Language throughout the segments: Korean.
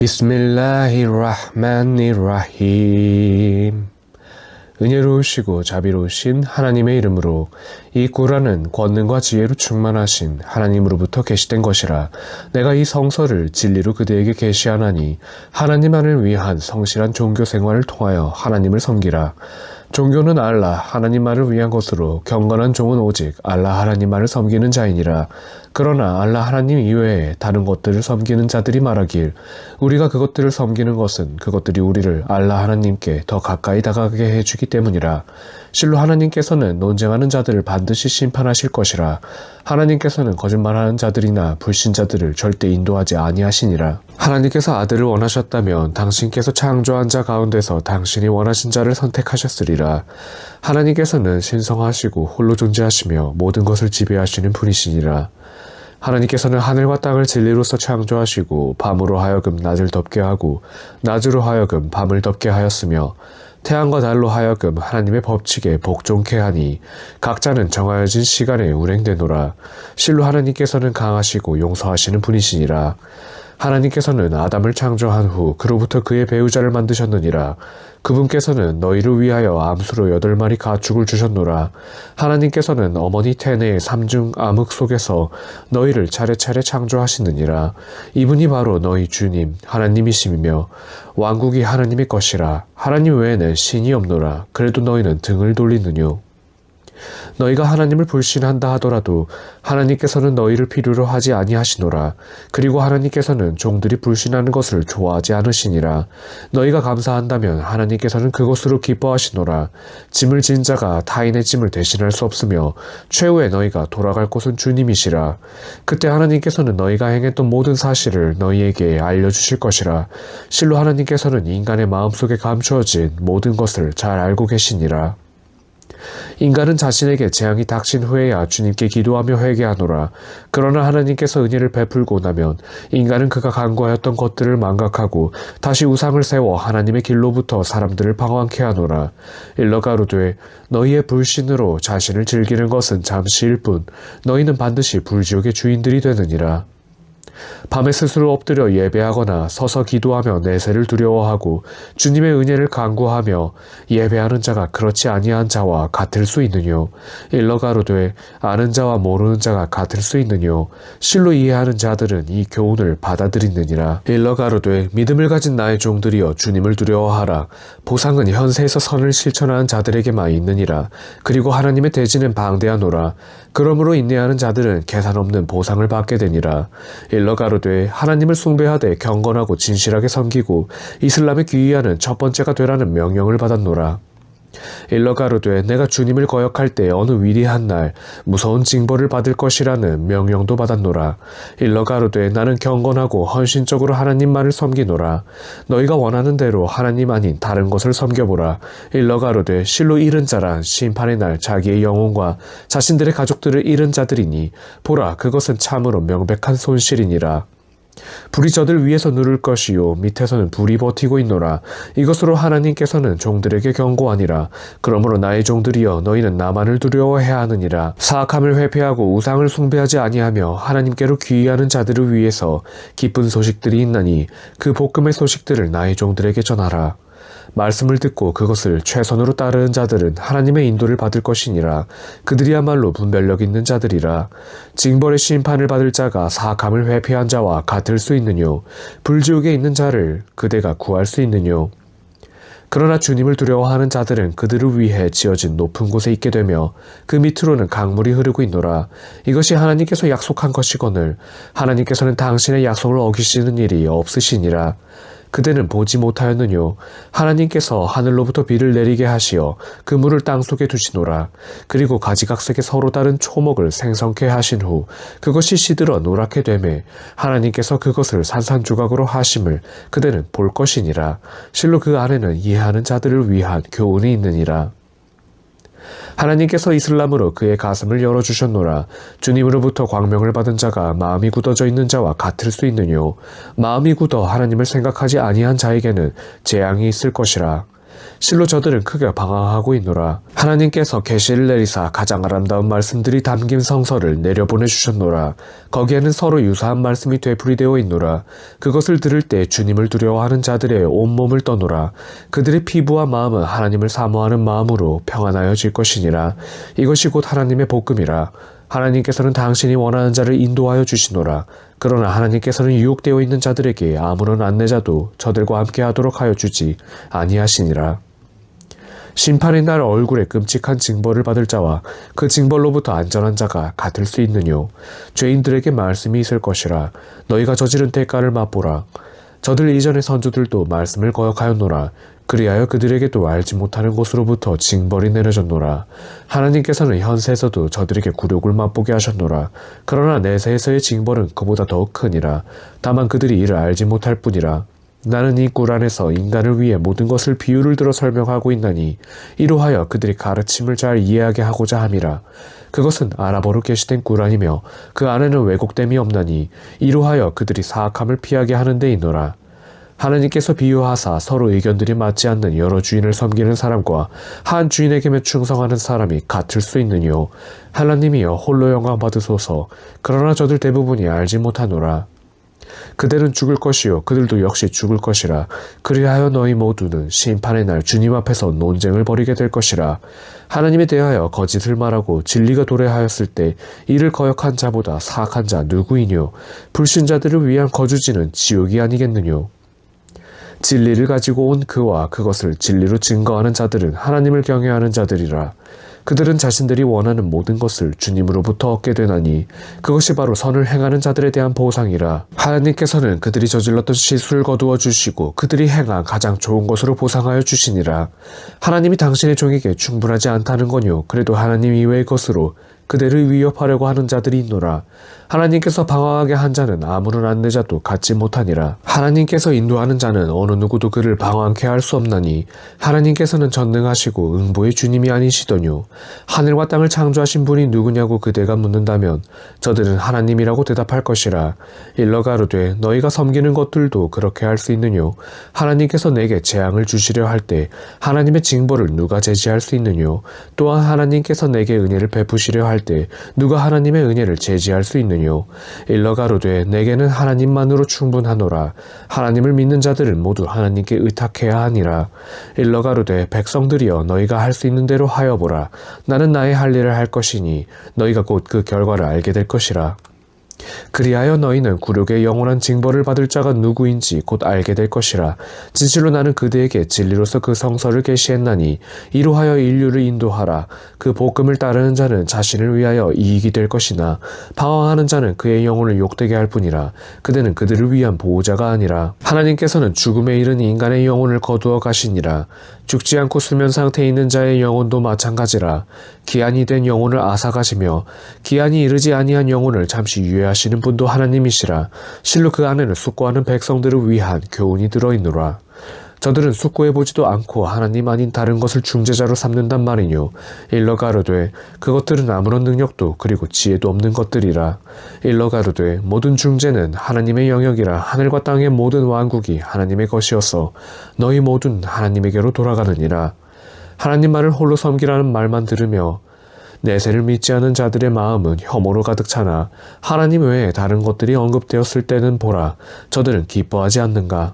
비스밀라히르라흐마니르라힘. 은혜로우시고 자비로우신 하나님의 이름으로, 이 꾸란은 권능과 지혜로 충만하신 하나님으로부터 계시된 것이라. 내가 이 성서를 진리로 그대에게 계시하나니 하나님만을 위한 성실한 종교 생활을 통하여 하나님을 섬기라. 종교는 알라 하나님만을 위한 것으로 경건한 종은 오직 알라 하나님만을 섬기는 자이니라. 그러나 알라 하나님 이외에 다른 것들을 섬기는 자들이 말하길, 우리가 그것들을 섬기는 것은 그것들이 우리를 알라 하나님께 더 가까이 다가가게 해주기 때문이라. 실로 하나님께서는 논쟁하는 자들을 반드시 심판하실 것이라. 하나님께서는 거짓말하는 자들이나 불신자들을 절대 인도하지 아니하시니라. 하나님께서 아들을 원하셨다면 당신께서 창조한 자 가운데서 당신이 원하신 자를 선택하셨으리라. 하나님께서는 신성하시고 홀로 존재하시며 모든 것을 지배하시는 분이시니라. 하나님께서는 하늘과 땅을 진리로서 창조하시고 밤으로 하여금 낮을 덮게 하고 낮으로 하여금 밤을 덮게 하였으며 태양과 달로 하여금 하나님의 법칙에 복종케 하니 각자는 정하여진 시간에 운행되노라. 실로 하나님께서는 강하시고 용서하시는 분이시니라. 하나님께서는 아담을 창조한 후 그로부터 그의 배우자를 만드셨느니라. 그분께서는 너희를 위하여 암수로 8마리 가축을 주셨노라. 하나님께서는 어머니 태네의 삼중 암흑 속에서 너희를 차례차례 창조하시느니라. 이분이 바로 너희 주님 하나님이심이며 왕국이 하나님의 것이라. 하나님 외에는 신이 없노라. 그래도 너희는 등을 돌리느뇨. 너희가 하나님을 불신한다 하더라도 하나님께서는 너희를 필요로 하지 아니하시노라. 그리고 하나님께서는 종들이 불신하는 것을 좋아하지 않으시니라. 너희가 감사한다면 하나님께서는 그것으로 기뻐하시노라. 짐을 진 자가 타인의 짐을 대신할 수 없으며 최후에 너희가 돌아갈 곳은 주님이시라. 그때 하나님께서는 너희가 행했던 모든 사실을 너희에게 알려주실 것이라. 실로 하나님께서는 인간의 마음속에 감추어진 모든 것을 잘 알고 계시니라. 인간은 자신에게 재앙이 닥친 후에야 주님께 기도하며 회개하노라. 그러나 하나님께서 은혜를 베풀고 나면 인간은 그가 간구하였던 것들을 망각하고 다시 우상을 세워 하나님의 길로부터 사람들을 방황케 하노라. 일러 가로되 너희의 불신으로 자신을 즐기는 것은 잠시일 뿐 너희는 반드시 불지옥의 주인들이 되느니라. 밤에 스스로 엎드려 예배하거나 서서 기도하며 내세를 두려워하고 주님의 은혜를 간구하며 예배하는 자가 그렇지 아니한 자와 같을 수 있느뇨. 일러 가로되 아는 자와 모르는 자가 같을 수 있느뇨. 실로 이해하는 자들은 이 교훈을 받아들이느니라. 일러 가로되 믿음을 가진 나의 종들이여 주님을 두려워하라. 보상은 현세에서 선을 실천하는 자들에게만 있느니라. 그리고 하나님의 대지는 방대하노라. 그러므로 인내하는 자들은 계산 없는 보상을 받게 되니라. 일러 가로되 하나님을 숭배하되 경건하고 진실하게 섬기고 이슬람에 귀의하는 첫 번째가 되라는 명령을 받았노라. 일러 가로되 내가 주님을 거역할 때 어느 위대한 날 무서운 징벌을 받을 것이라는 명령도 받았노라. 일러 가로되 나는 경건하고 헌신적으로 하나님만을 섬기노라. 너희가 원하는 대로 하나님 아닌 다른 것을 섬겨보라. 일러 가로되 실로 잃은 자란 심판의 날 자기의 영혼과 자신들의 가족들을 잃은 자들이니 보라 그것은 참으로 명백한 손실이니라. 불이 저들 위에서 누를 것이요 밑에서는 불이 버티고 있노라. 이것으로 하나님께서는 종들에게 경고하니라. 그러므로 나의 종들이여 너희는 나만을 두려워해야 하느니라. 사악함을 회피하고 우상을 숭배하지 아니하며 하나님께로 귀의하는 자들을 위해서 기쁜 소식들이 있나니 그 복음의 소식들을 나의 종들에게 전하라. 말씀을 듣고 그것을 최선으로 따르는 자들은 하나님의 인도를 받을 것이니라. 그들이야말로 분별력 있는 자들이라. 징벌의 심판을 받을 자가 사악함을 회피한 자와 같을 수 있느뇨. 불지옥에 있는 자를 그대가 구할 수 있느뇨. 그러나 주님을 두려워하는 자들은 그들을 위해 지어진 높은 곳에 있게 되며 그 밑으로는 강물이 흐르고 있노라. 이것이 하나님께서 약속한 것이거늘 하나님께서는 당신의 약속을 어기시는 일이 없으시니라. 그대는 보지 못하였느뇨. 하나님께서 하늘로부터 비를 내리게 하시어 그 물을 땅속에 두시노라. 그리고 가지각색의 서로 다른 초목을 생성케 하신 후 그것이 시들어 노랗게 되매 하나님께서 그것을 산산조각으로 하심을 그대는 볼 것이니라. 실로 그 안에는 이해하는 자들을 위한 교훈이 있느니라. 하나님께서 이슬람으로 그의 가슴을 열어주셨노라. 주님으로부터 광명을 받은 자가 마음이 굳어져 있는 자와 같을 수 있느뇨. 마음이 굳어 하나님을 생각하지 아니한 자에게는 재앙이 있을 것이라. 실로 저들은 크게 방황하고 있노라. 하나님께서 계시를 내리사 가장 아름다운 말씀들이 담긴 성서를 내려보내주셨노라. 거기에는 서로 유사한 말씀이 되풀이되어 있노라. 그것을 들을 때 주님을 두려워하는 자들의 온몸을 떠노라. 그들의 피부와 마음은 하나님을 사모하는 마음으로 평안하여질 것이니라. 이것이 곧 하나님의 볶음이라. 하나님께서는 당신이 원하는 자를 인도하여 주시노라. 그러나 하나님께서는 유혹되어 있는 자들에게 아무런 안내자도 저들과 함께 하도록 하여 주지 아니하시니라. 심판의 날 얼굴에 끔찍한 징벌을 받을 자와 그 징벌로부터 안전한 자가 같을 수 있느뇨. 죄인들에게 말씀이 있을 것이라. 너희가 저지른 대가를 맛보라. 저들 이전의 선조들도 말씀을 거역하였노라. 그리하여 그들에게도 알지 못하는 곳으로부터 징벌이 내려졌노라. 하나님께서는 현세에서도 저들에게 굴욕을 맛보게 하셨노라. 그러나 내세에서의 징벌은 그보다 더욱 크니라. 다만 그들이 이를 알지 못할 뿐이라. 나는 이 꿀 안에서 인간을 위해 모든 것을 비유를 들어 설명하고 있나니 이로하여 그들이 가르침을 잘 이해하게 하고자 함이라. 그것은 아라버로 계시된 꿀 아니며 그 안에는 왜곡됨이 없나니 이로하여 그들이 사악함을 피하게 하는 데 있노라. 하나님께서 비유하사 서로 의견들이 맞지 않는 여러 주인을 섬기는 사람과 한 주인에게만 충성하는 사람이 같을 수 있느뇨. 하나님이여 홀로 영광 받으소서. 그러나 저들 대부분이 알지 못하노라. 그들은 죽을 것이요 그들도 역시 죽을 것이라. 그리하여 너희 모두는 심판의 날 주님 앞에서 논쟁을 벌이게 될 것이라. 하나님에 대하여 거짓을 말하고 진리가 도래하였을 때 이를 거역한 자보다 사악한 자 누구이뇨. 불신자들을 위한 거주지는 지옥이 아니겠느뇨. 진리를 가지고 온 그와 그것을 진리로 증거하는 자들은 하나님을 경외하는 자들이라. 그들은 자신들이 원하는 모든 것을 주님으로부터 얻게 되나니 그것이 바로 선을 행하는 자들에 대한 보상이라. 하나님께서는 그들이 저질렀던 실수를 거두어 주시고 그들이 행한 가장 좋은 것으로 보상하여 주시니라. 하나님이 당신의 종에게 충분하지 않다는 거뇨. 그래도 하나님 이외의 것으로 그들을 위협하려고 하는 자들이 있노라. 하나님께서 방황하게 한 자는 아무런 안내자도 갖지 못하니라. 하나님께서 인도하는 자는 어느 누구도 그를 방황케 할 수 없나니 하나님께서는 전능하시고 응보의 주님이 아니시더뇨. 하늘과 땅을 창조하신 분이 누구냐고 그대가 묻는다면 저들은 하나님이라고 대답할 것이라. 일러 가로되 너희가 섬기는 것들도 그렇게 할 수 있느뇨. 하나님께서 내게 재앙을 주시려 할 때 하나님의 징벌을 누가 제지할 수 있느뇨. 또한 하나님께서 내게 은혜를 베푸시려 할 때 누가 하나님의 은혜를 제지할 수 있느뇨. 일러 가로되 내게는 하나님만으로 충분하노라. 하나님을 믿는 자들을 모두 하나님께 의탁해야 하니라. 일러 가로되 백성들이여 너희가 할 수 있는 대로 하여 보라. 나는 나의 할 일을 할 것이니 너희가 곧 그 결과를 알게 될 것이라. 그리하여 너희는 굴욕의 영원한 징벌을 받을 자가 누구인지 곧 알게 될 것이라. 진실로 나는 그대에게 진리로서 그 성서를 계시했나니 이로하여 인류를 인도하라. 그 복음을 따르는 자는 자신을 위하여 이익이 될 것이나 방황하는 자는 그의 영혼을 욕되게 할 뿐이라. 그대는 그들을 위한 보호자가 아니라. 하나님께서는 죽음에 이른 인간의 영혼을 거두어 가시니라. 죽지 않고 수면 상태에 있는 자의 영혼도 마찬가지라. 기한이 된 영혼을 앗아가시며 기한이 이르지 아니한 영혼을 잠시 유예하시는 분도 하나님이시라. 실로 그 안에는 숙고하는 백성들을 위한 교훈이 들어있노라. 저들은 숙고해보지도 않고 하나님 아닌 다른 것을 중재자로 삼는단 말이뇨. 일러 가로되 그것들은 아무런 능력도 그리고 지혜도 없는 것들이라. 일러 가로되 모든 중재는 하나님의 영역이라. 하늘과 땅의 모든 왕국이 하나님의 것이어서 너희 모두는 하나님에게로 돌아가느니라. 하나님 말을 홀로 섬기라는 말만 들으며 내세를 믿지 않은 자들의 마음은 혐오로 가득 차나 하나님 외에 다른 것들이 언급되었을 때는 보라 저들은 기뻐하지 않는가.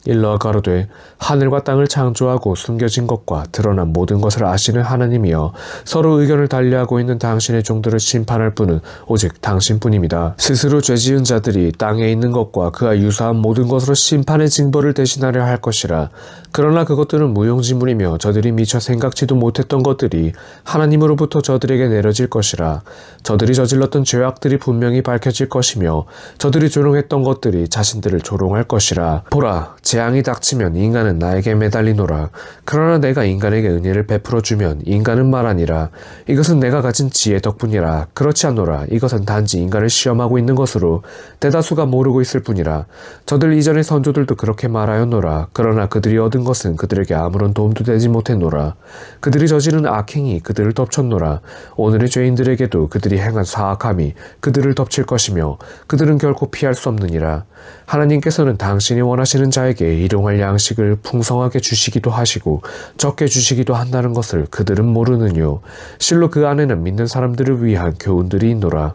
일러 가로되 하늘과 땅을 창조하고 숨겨진 것과 드러난 모든 것을 아시는 하나님이여 서로 의견을 달리하고 있는 당신의 종들을 심판할 분은 오직 당신뿐입니다. 스스로 죄지은 자들이 땅에 있는 것과 그와 유사한 모든 것으로 심판의 징벌을 대신하려 할 것이라. 그러나 그것들은 무용지물이며 저들이 미처 생각지도 못했던 것들이 하나님으로부터 저들에게 내려질 것이라. 저들이 저질렀던 죄악들이 분명히 밝혀질 것이며 저들이 조롱했던 것들이 자신들을 조롱할 것이라. 보라 재앙이 닥치면 인간은 나에게 매달리노라. 그러나 내가 인간에게 은혜를 베풀어주면 인간은 말하니라. 이것은 내가 가진 지혜 덕분이라. 그렇지 않노라. 이것은 단지 인간을 시험하고 있는 것으로 대다수가 모르고 있을 뿐이라. 저들 이전의 선조들도 그렇게 말하였노라. 그러나 그들이 얻은 것은 그들에게 아무런 도움도 되지 못했노라. 그들이 저지른 악행이 그들을 덮쳤노라. 오늘의 죄인들에게도 그들이 행한 사악함이 그들을 덮칠 것이며 그들은 결코 피할 수 없느니라. 하나님께서는 당신이 원하시는 자에게 일용할 양식을 풍성하게 주시기도 하시고 적게 주시기도 한다는 것을 그들은 모르느뇨. 실로 그 안에는 믿는 사람들을 위한 교훈들이 있노라.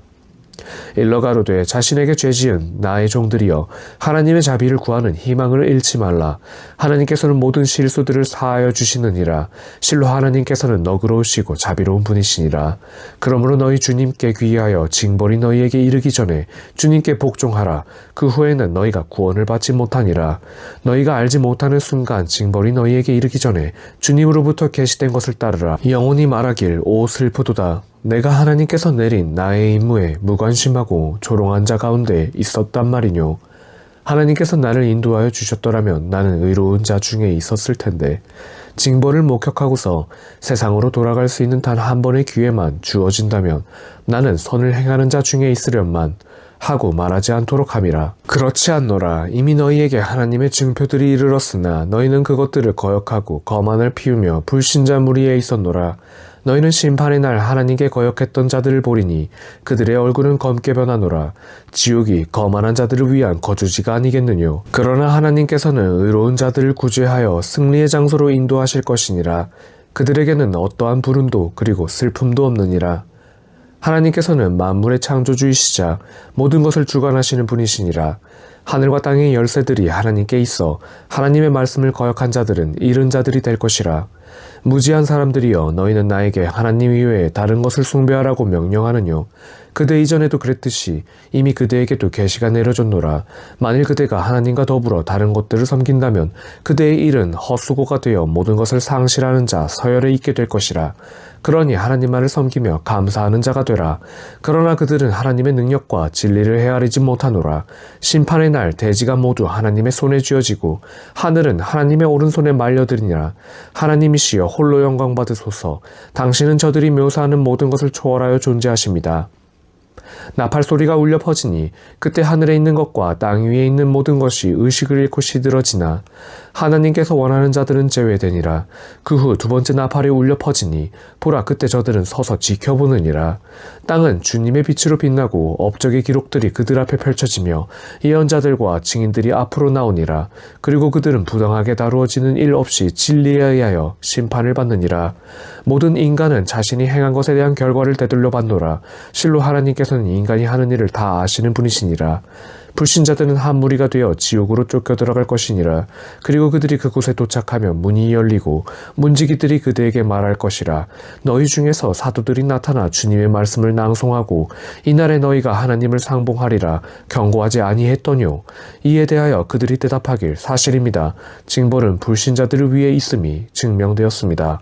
일러 가로되 자신에게 죄지은 나의 종들이여 하나님의 자비를 구하는 희망을 잃지 말라. 하나님께서는 모든 실수들을 사하여 주시느니라. 실로 하나님께서는 너그러우시고 자비로운 분이시니라. 그러므로 너희 주님께 귀하여 징벌이 너희에게 이르기 전에 주님께 복종하라. 그 후에는 너희가 구원을 받지 못하니라. 너희가 알지 못하는 순간 징벌이 너희에게 이르기 전에 주님으로부터 계시된 것을 따르라. 영혼이 말하길 오 슬프도다. 내가 하나님께서 내린 나의 임무에 무관심하고 조롱한 자 가운데 있었단 말이뇨. 하나님께서 나를 인도하여 주셨더라면 나는 의로운 자 중에 있었을 텐데 징벌을 목격하고서 세상으로 돌아갈 수 있는 단 한 번의 기회만 주어진다면 나는 선을 행하는 자 중에 있으련만 하고 말하지 않도록 함이라. 그렇지 않노라. 이미 너희에게 하나님의 증표들이 이르렀으나 너희는 그것들을 거역하고 거만을 피우며 불신자 무리에 있었노라. 너희는 심판의 날 하나님께 거역했던 자들을 보리니 그들의 얼굴은 검게 변하노라. 지옥이 거만한 자들을 위한 거주지가 아니겠느뇨. 그러나 하나님께서는 의로운 자들을 구제하여 승리의 장소로 인도하실 것이니라. 그들에게는 어떠한 불운도 그리고 슬픔도 없느니라. 하나님께서는 만물의 창조주이시자 모든 것을 주관하시는 분이시니라. 하늘과 땅의 열쇠들이 하나님께 있어 하나님의 말씀을 거역한 자들은 잃은 자들이 될 것이라. 무지한 사람들이여 너희는 나에게 하나님 이외에 다른 것을 숭배하라고 명령하느뇨. 그대 이전에도 그랬듯이 이미 그대에게도 계시가 내려졌노라. 만일 그대가 하나님과 더불어 다른 것들을 섬긴다면 그대의 일은 헛수고가 되어 모든 것을 상실하는 자 서열에 있게 될 것이라. 그러니 하나님만을 섬기며 감사하는 자가 되라. 그러나 그들은 하나님의 능력과 진리를 헤아리지 못하노라. 심판의 날 대지가 모두 하나님의 손에 쥐어지고 하늘은 하나님의 오른손에 말려드리니라. 하나님이시여 홀로 영광 받으소서. 당신은 저들이 묘사하는 모든 것을 초월하여 존재하십니다. 나팔 소리가 울려 퍼지니 그때 하늘에 있는 것과 땅 위에 있는 모든 것이 의식을 잃고 시들어지나 하나님께서 원하는 자들은 제외되니라. 그 후 두 번째 나팔이 울려 퍼지니 보라 그때 저들은 서서 지켜보느니라. 땅은 주님의 빛으로 빛나고 업적의 기록들이 그들 앞에 펼쳐지며 예언자들과 증인들이 앞으로 나오니라. 그리고 그들은 부당하게 다루어지는 일 없이 진리에 의하여 심판을 받느니라. 모든 인간은 자신이 행한 것에 대한 결과를 되돌려 받노라. 실로 하나님께서는 인간이 하는 일을 다 아시는 분이시니라. 불신자들은 한 무리가 되어 지옥으로 쫓겨 들어갈 것이니라. 그리고 그들이 그곳에 도착하면 문이 열리고 문지기들이 그들에게 말할 것이라. 너희 중에서 사도들이 나타나 주님의 말씀을 낭송하고 이날에 너희가 하나님을 상봉하리라 경고하지 아니했더뇨. 이에 대하여 그들이 대답하길 사실입니다. 징벌은 불신자들을 위해 있음이 증명되었습니다.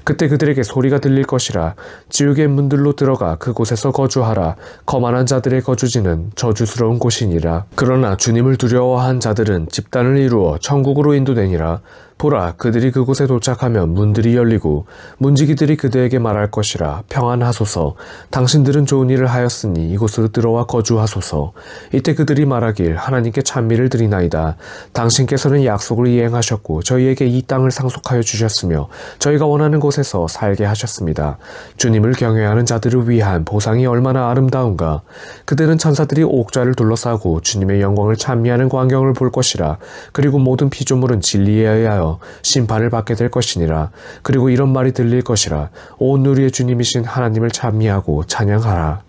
그때 그들에게 소리가 들릴 것이라. 지옥의 문들로 들어가 그곳에서 거주하라. 거만한 자들의 거주지는 저주스러운 곳이니라. 그러나 주님을 두려워한 자들은 집단을 이루어 천국으로 인도되니라. 보라 그들이 그곳에 도착하면 문들이 열리고 문지기들이 그들에게 말할 것이라. 평안하소서. 당신들은 좋은 일을 하였으니 이곳으로 들어와 거주하소서. 이때 그들이 말하길 하나님께 찬미를 드리나이다. 당신께서는 약속을 이행하셨고 저희에게 이 땅을 상속하여 주셨으며 저희가 원하는 곳에서 살게 하셨습니다. 주님을 경외하는 자들을 위한 보상이 얼마나 아름다운가. 그들은 천사들이 옥좌를 둘러싸고 주님의 영광을 찬미하는 광경을 볼 것이라. 그리고 모든 피조물은 진리에 의하여 심판을 받게 될 것이니라. 그리고 이런 말이 들릴 것이라. 온 누리의 주님이신 하나님을 찬미하고 찬양하라.